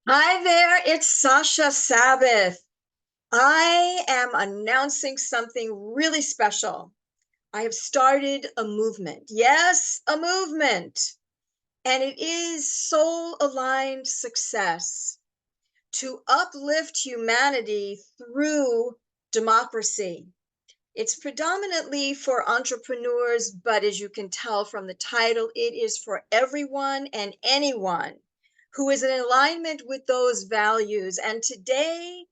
Hi there, it's Sasha Sabbath. I am announcing something really special. I have started a movement. Yes, a movement. And it is soul aligned success to uplift humanity through democracy. It's predominantly for entrepreneurs, but as you can tell from the title, it is for everyone and anyone who is in alignment with those values. And today,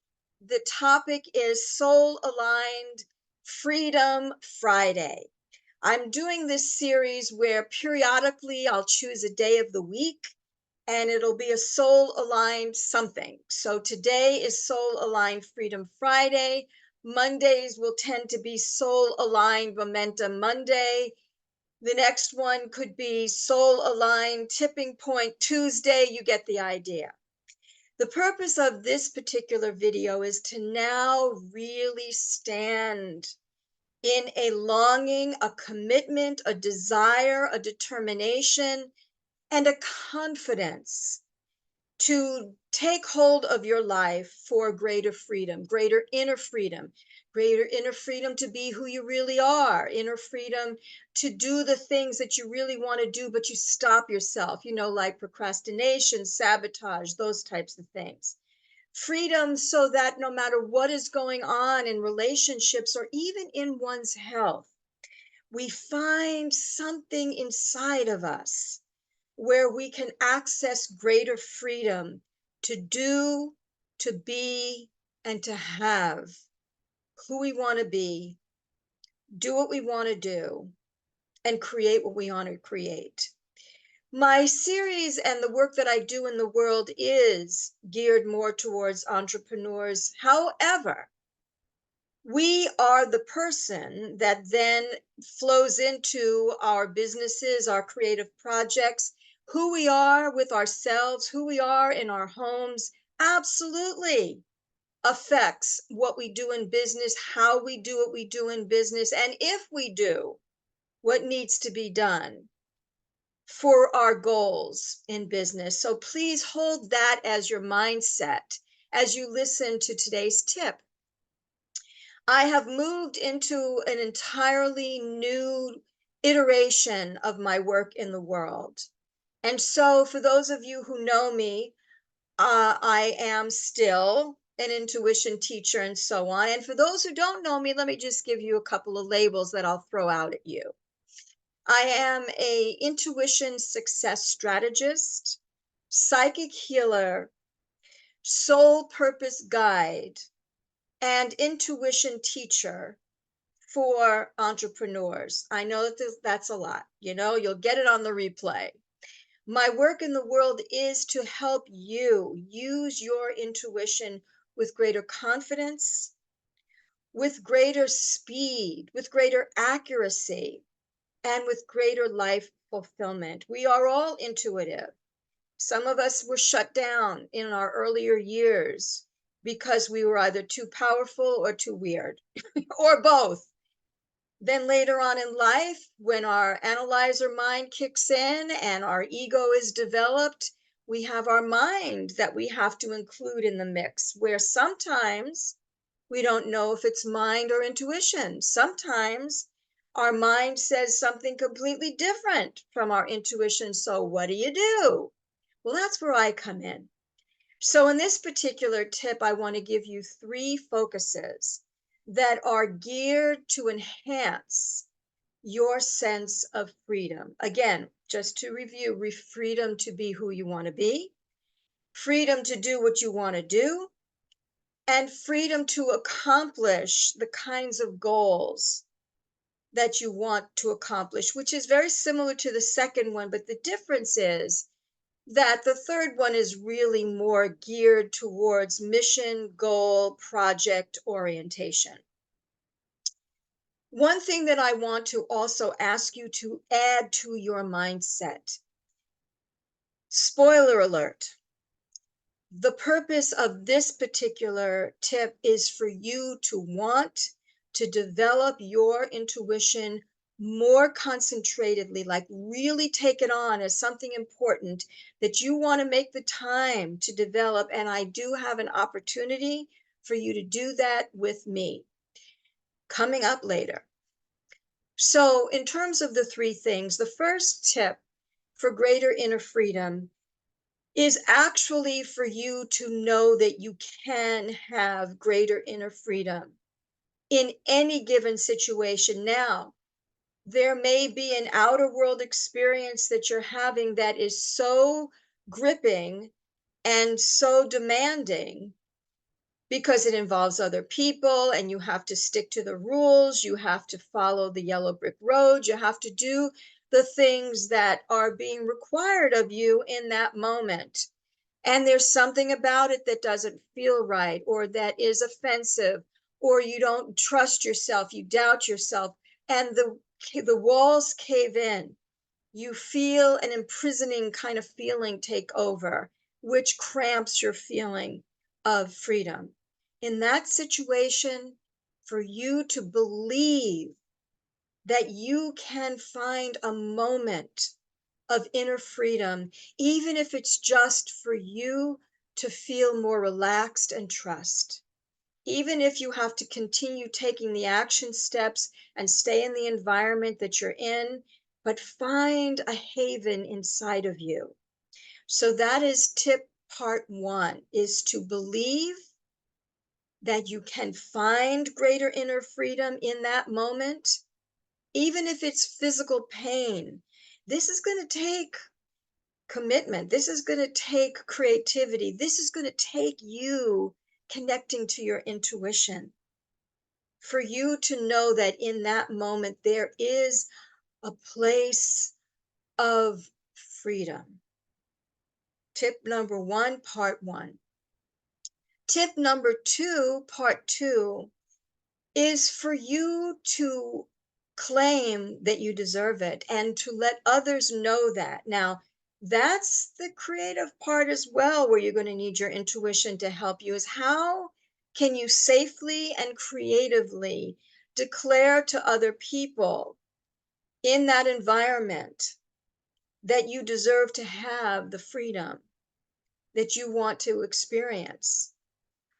the topic is Soul Aligned Freedom Friday. I'm doing this series where periodically I'll choose a day of the week and it'll be a soul aligned something. So today is Soul Aligned Freedom Friday. Mondays will tend to be Soul Aligned Momentum Monday. The next one could be Soul Aligned Tipping Point Tuesday. You get the idea. The purpose of this particular video is to now really stand in a longing, a commitment, a desire, a determination, and a confidence to take hold of your life for greater freedom, greater inner freedom to be who you really are, inner freedom to do the things that you really want to do, but you stop yourself, like procrastination, sabotage, those types of things. Freedom so that no matter what is going on in relationships or even in one's health, we find something inside of us where we can access greater freedom to do, to be, and to have who we want to be, do what we want to do, and create what we want to create. My series and the work that I do in the world is geared more towards entrepreneurs. However, we are the person that then flows into our businesses, our creative projects, who we are with ourselves, who we are in our homes, absolutely affects what we do in business, how we do what we do in business, and if we do what needs to be done for our goals in business. So please hold that as your mindset as you listen to today's tip. I have moved into an entirely new iteration of my work in the world. And so, for those of you who know me, I am still an intuition teacher and so on. And for those who don't know me, let me just give you a couple of labels that I'll throw out at you. I am a intuition success strategist, psychic healer, soul purpose guide, and intuition teacher for entrepreneurs. I know that that's a lot. You'll get it on the replay. My work in the world is to help you use your intuition with greater confidence, with greater speed, with greater accuracy, and with greater life fulfillment. We are all intuitive. Some of us were shut down in our earlier years because we were either too powerful or too weird, or both. Then later on in life, when our analyzer mind kicks in and our ego is developed, we have our mind that we have to include in the mix, where sometimes we don't know if it's mind or intuition. Sometimes our mind says something completely different from our intuition. So what do? Well, that's where I come in. So in this particular tip, I want to give you 3 focuses that are geared to enhance your sense of freedom. Again, just to review, freedom to be who you want to be, freedom to do what you want to do, and freedom to accomplish the kinds of goals that you want to accomplish, which is very similar to the second one, but the difference is that the third one is really more geared towards mission, goal, project orientation. One thing that I want to also ask you to add to your mindset. Spoiler alert. The purpose of this particular tip is for you to want to develop your intuition more concentratedly, like really take it on as something important that you want to make the time to develop. And I do have an opportunity for you to do that with me coming up later. So, in terms of the three things, the first tip for greater inner freedom is actually for you to know that you can have greater inner freedom in any given situation. Now, there may be an outer world experience that you're having that is so gripping and so demanding because it involves other people and you have to stick to the rules, you have to follow the yellow brick road, you have to do the things that are being required of you in that moment. And there's something about it that doesn't feel right, or that is offensive, or you don't trust yourself, you doubt yourself, and the walls cave in. You feel an imprisoning kind of feeling take over, which cramps your feeling of freedom. In that situation, for you to believe that you can find a moment of inner freedom, even if it's just for you to feel more relaxed and trust. Even if you have to continue taking the action steps and stay in the environment that you're in, but find a haven inside of you. So that is tip part one, is to believe that you can find greater inner freedom in that moment, even if it's physical pain. This is going to take commitment. This is going to take creativity. This is going to take you connecting to your intuition. For you to know that in that moment there is a place of freedom. Tip number one, part one. Tip number two, part two, is for you to claim that you deserve it and to let others know that. Now, that's the creative part as well, where you're going to need your intuition to help you, is how can you safely and creatively declare to other people in that environment that you deserve to have the freedom that you want to experience.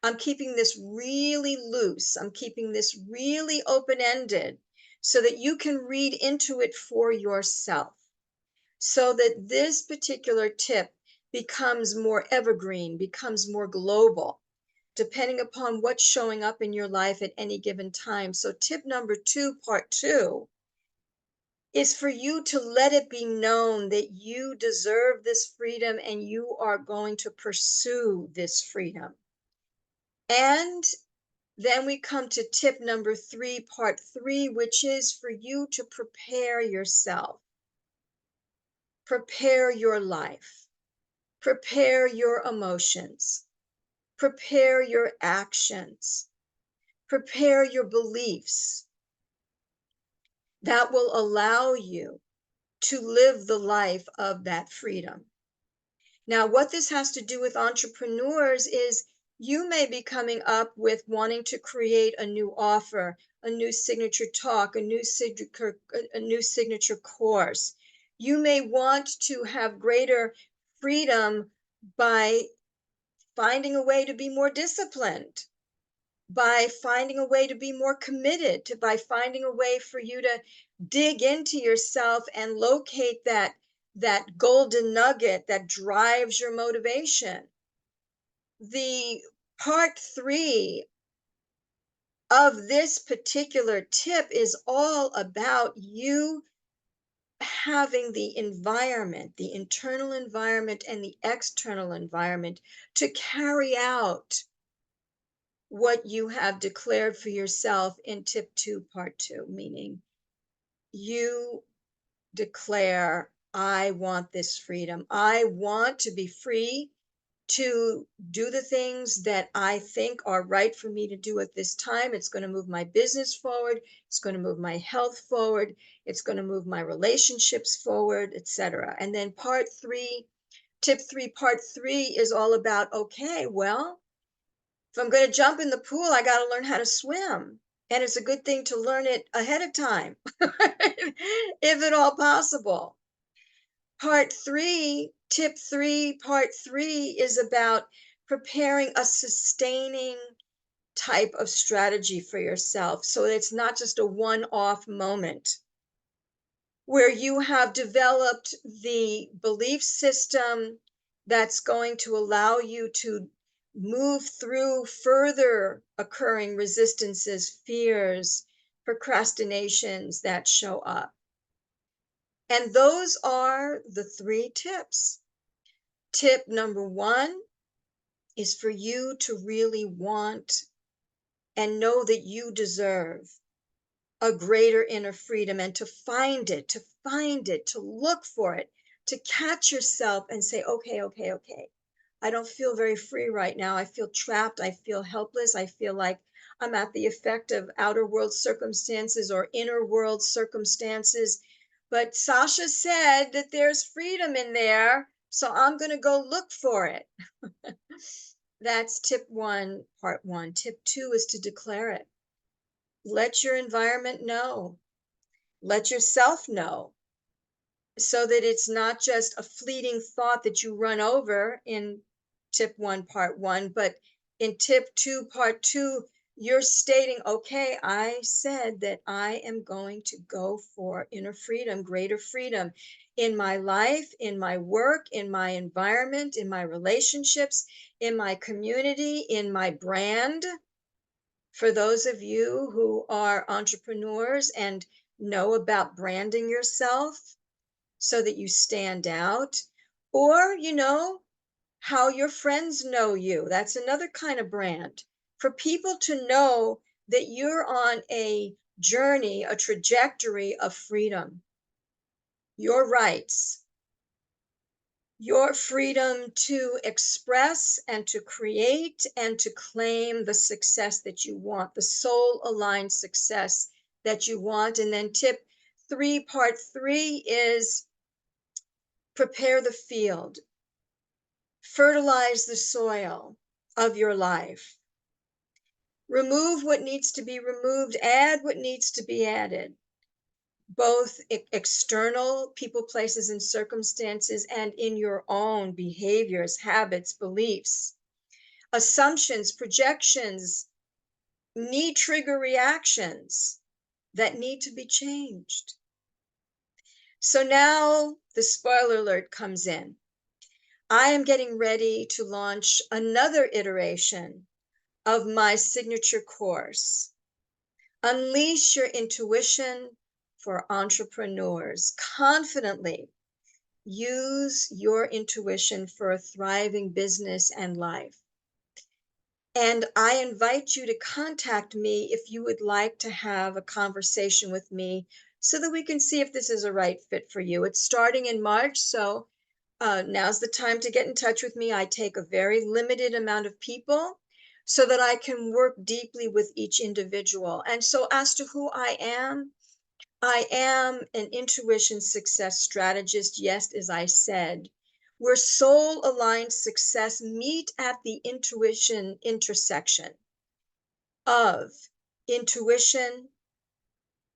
I'm keeping this really loose. I'm keeping this really open ended so that you can read into it for yourself, so that this particular tip becomes more evergreen, becomes more global, depending upon what's showing up in your life at any given time. So, tip number two, part two, is for you to let it be known that you deserve this freedom and you are going to pursue this freedom. And then we come to tip number three, part three, which is for you to prepare yourself, prepare your life, prepare your emotions, prepare your actions, prepare your beliefs that will allow you to live the life of that freedom. Now, what this has to do with entrepreneurs is you may be coming up with wanting to create a new offer, a new signature talk, a new signature course. You may want to have greater freedom by finding a way to be more disciplined, by finding a way to be more committed, by finding a way for you to dig into yourself and locate that golden nugget that drives your motivation. The part three of this particular tip is all about you having the environment, the internal environment and the external environment to carry out what you have declared for yourself in tip two, part two, meaning you declare, I want this freedom. I want to be free to do the things that I think are right for me to do at this time. It's going to move my business forward. It's going to move my health forward. It's going to move my relationships forward, etc. And then part three, tip three, part three is all about, okay, well, if I'm going to jump in the pool, I got to learn how to swim. And it's a good thing to learn it ahead of time, if at all possible. Tip three, part three is about preparing a sustaining type of strategy for yourself so that it's not just a one off moment where you have developed the belief system that's going to allow you to move through further occurring resistances, fears, procrastinations that show up. And those are the three tips. Tip number one is for you to really want and know that you deserve a greater inner freedom and to find it, to look for it, to catch yourself and say, okay, okay, okay. I don't feel very free right now. I feel trapped. I feel helpless. I feel like I'm at the effect of outer world circumstances or inner world circumstances. But Sasha said that there's freedom in there. So I'm going to go look for it. That's tip one, part one. Tip two is to declare it. Let your environment know. Let yourself know so that it's not just a fleeting thought that you run over in tip one, part one, but in tip two, part two, you're stating, okay, I said that I am going to go for inner freedom, greater freedom in my life, in my work, in my environment, in my relationships, in my community, in my brand. For those of you who are entrepreneurs and know about branding yourself so that you stand out, or how your friends know you. That's another kind of brand. For people to know that you're on a journey, a trajectory of freedom, your rights, your freedom to express and to create and to claim the success that you want, the soul aligned success that you want. And then tip three, part three is prepare the field, fertilize the soil of your life, remove what needs to be removed, add what needs to be added, both external people, places, and circumstances, and in your own behaviors, habits, beliefs, assumptions, projections, knee trigger reactions that need to be changed. So now the spoiler alert comes in. I am getting ready to launch another iteration of my signature course, Unleash Your Intuition for Entrepreneurs. Confidently use your intuition for a thriving business and life. And I invite you to contact me if you would like to have a conversation with me so that we can see if this is a right fit for you. It's starting in March, so now's the time to get in touch with me. I take a very limited amount of people so that I can work deeply with each individual. And so, as to who I am an intuition success strategist. Yes, as I said, where soul aligned success meet at the intuition intersection of intuition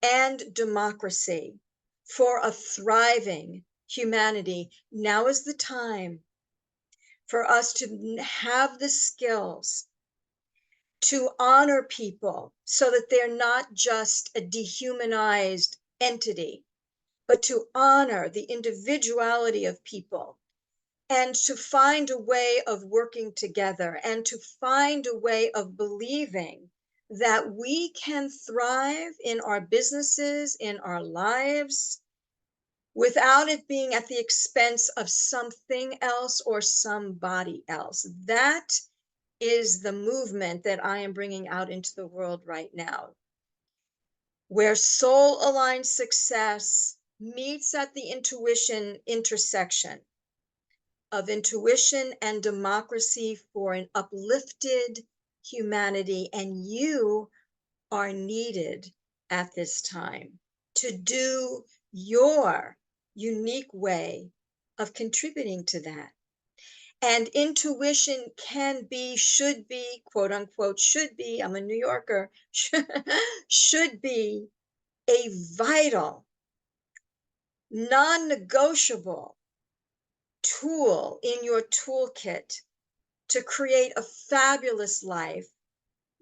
and democracy for a thriving humanity. Now is the time for us to have the skills to honor people so that they're not just a dehumanized entity, but to honor the individuality of people and to find a way of working together and to find a way of believing that we can thrive in our businesses, in our lives, without it being at the expense of something else or somebody else. That is the movement that I am bringing out into the world right now, where soul aligned success meets at the intuition intersection of intuition and democracy for an uplifted humanity. And you are needed at this time to do your unique way of contributing to that. And intuition can be, should be, quote unquote, should be, I'm a New Yorker, should be a vital, non negotiable tool in your toolkit to create a fabulous life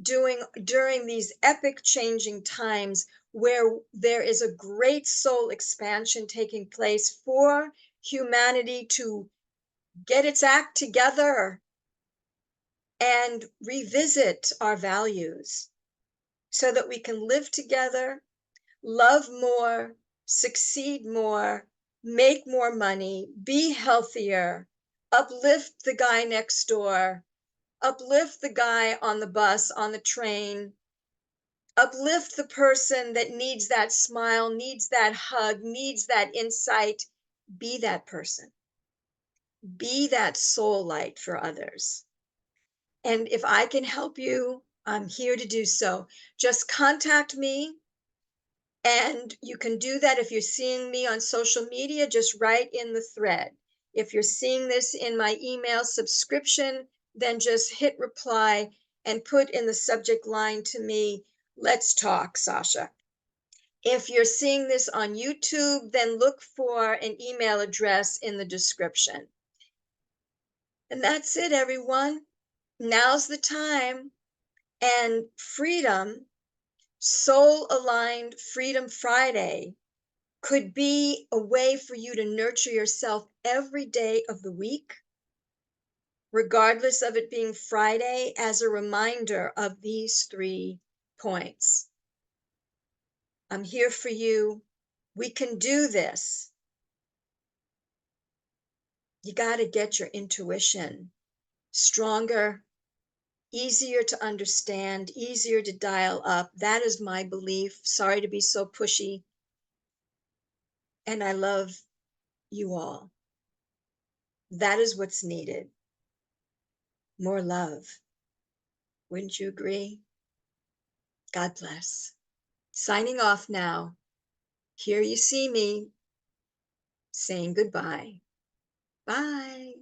during these epic changing times where there is a great soul expansion taking place for humanity to get its act together and revisit our values so that we can live together, love more, succeed more, make more money, be healthier, uplift the guy next door, uplift the guy on the bus, on the train, uplift the person that needs that smile, needs that hug, needs that insight. Be that person. Be that soul light for others. And if I can help you, I'm here to do so. Just contact me. And you can do that if you're seeing me on social media, just write in the thread. If you're seeing this in my email subscription, then just hit reply and put in the subject line to me, let's talk, Sasha. If you're seeing this on YouTube, then look for an email address in the description. And that's it, everyone. Now's the time. And freedom, soul aligned Freedom Friday, could be a way for you to nurture yourself every day of the week, regardless of it being Friday, as a reminder of these 3 points. I'm here for you. We can do this. You got to get your intuition stronger, easier to understand, easier to dial up. That is my belief. Sorry to be so pushy. And I love you all. That is what's needed. More love. Wouldn't you agree? God bless. Signing off now. Here you see me saying goodbye. Bye.